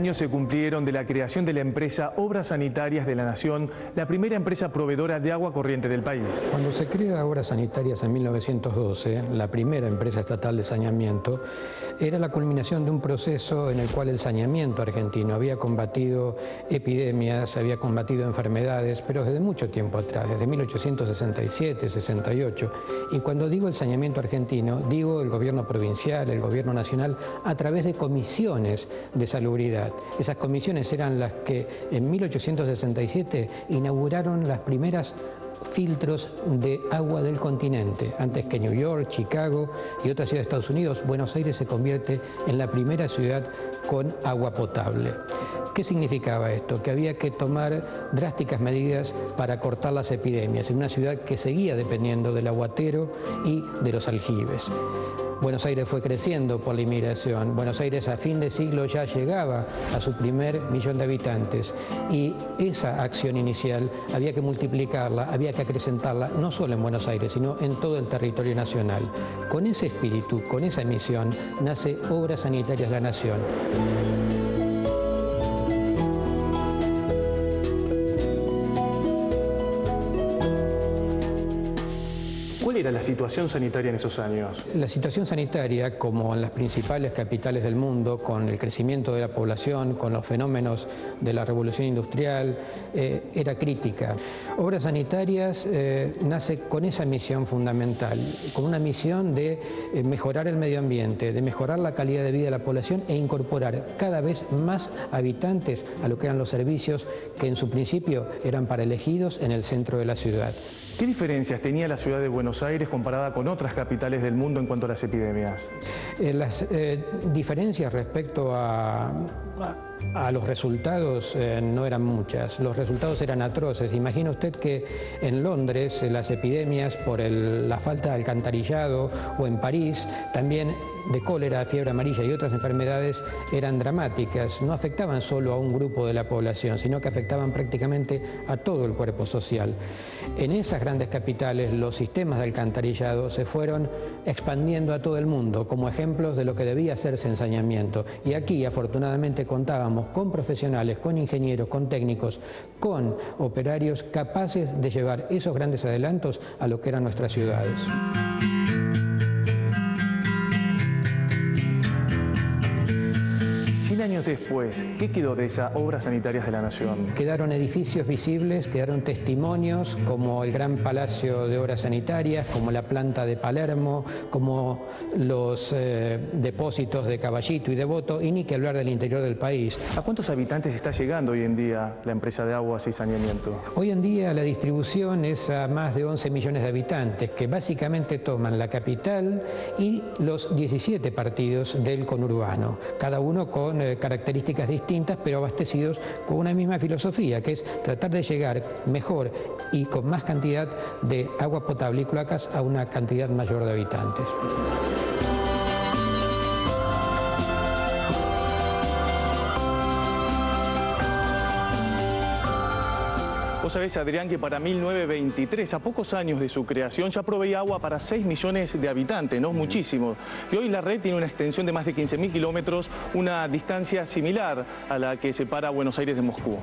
años se cumplieron de la creación de la empresa Obras Sanitarias de la Nación, la primera empresa proveedora de agua corriente del país. Cuando se crea Obras Sanitarias en 1912, la primera empresa estatal de saneamiento, era la culminación de un proceso en el cual el saneamiento argentino había combatido epidemias, había combatido enfermedades, pero desde mucho tiempo atrás, desde 1867, 68. Y cuando digo el saneamiento argentino, digo el gobierno provincial, el gobierno nacional, a través de comisiones de salubridad. Esas comisiones eran las que en 1867 inauguraron las primeras filtros de agua del continente. Antes que New York, Chicago y otras ciudades de Estados Unidos, Buenos Aires se convierte en la primera ciudad con agua potable. ¿Qué significaba esto? Que había que tomar drásticas medidas para cortar las epidemias en una ciudad que seguía dependiendo del aguatero y de los aljibes. Buenos Aires fue creciendo por la inmigración. Buenos Aires a fin de siglo ya llegaba a su primer 1.000.000 de habitantes y esa acción inicial había que multiplicarla, había que acrecentarla no solo en Buenos Aires, sino en todo el territorio nacional. Con ese espíritu, con esa misión, nace Obras Sanitarias de la Nación. ¿Cuál era la situación sanitaria en esos años? La situación sanitaria, como en las principales capitales del mundo, con el crecimiento de la población, con los fenómenos de la revolución industrial, era crítica. Obras Sanitarias nace con esa misión fundamental, con una misión de mejorar el medio ambiente, de mejorar la calidad de vida de la población e incorporar cada vez más habitantes a lo que eran los servicios que en su principio eran para elegidos en el centro de la ciudad. ¿Qué diferencias tenía la ciudad de Buenos Aires comparada con otras capitales del mundo en cuanto a las epidemias? Las diferencias respecto a los resultados no eran muchas, los resultados eran atroces. Imagina usted que en Londres las epidemias por la falta de alcantarillado, o en París también de cólera, fiebre amarilla y otras enfermedades eran dramáticas. No afectaban solo a un grupo de la población, sino que afectaban prácticamente a todo el cuerpo social. En esas grandes capitales los sistemas de alcantarillado se fueron expandiendo a todo el mundo como ejemplos de lo que debía hacerse en saneamiento. Y aquí afortunadamente contábamos con profesionales, con ingenieros, con técnicos, con operarios capaces de llevar esos grandes adelantos a lo que eran nuestras ciudades. 100 años después, ¿qué quedó de esas Obras Sanitarias de la Nación? Quedaron edificios visibles, quedaron testimonios como el Gran Palacio de Obras Sanitarias, como la planta de Palermo, como los depósitos de Caballito y Devoto, y ni que hablar del interior del país. ¿A cuántos habitantes está llegando hoy en día la empresa de aguas y saneamiento? Hoy en día la distribución es a más de 11 millones de habitantes, que básicamente toman la capital y los 17 partidos del conurbano, cada uno con características distintas, pero abastecidos con una misma filosofía, que es tratar de llegar mejor y con más cantidad de agua potable y cloacas a una cantidad mayor de habitantes. Vos sabés, Adrián, que para 1923, a pocos años de su creación, ya proveía agua para 6 millones de habitantes, no es muchísimo. Y hoy la red tiene una extensión de más de 15.000 kilómetros, una distancia similar a la que separa Buenos Aires de Moscú.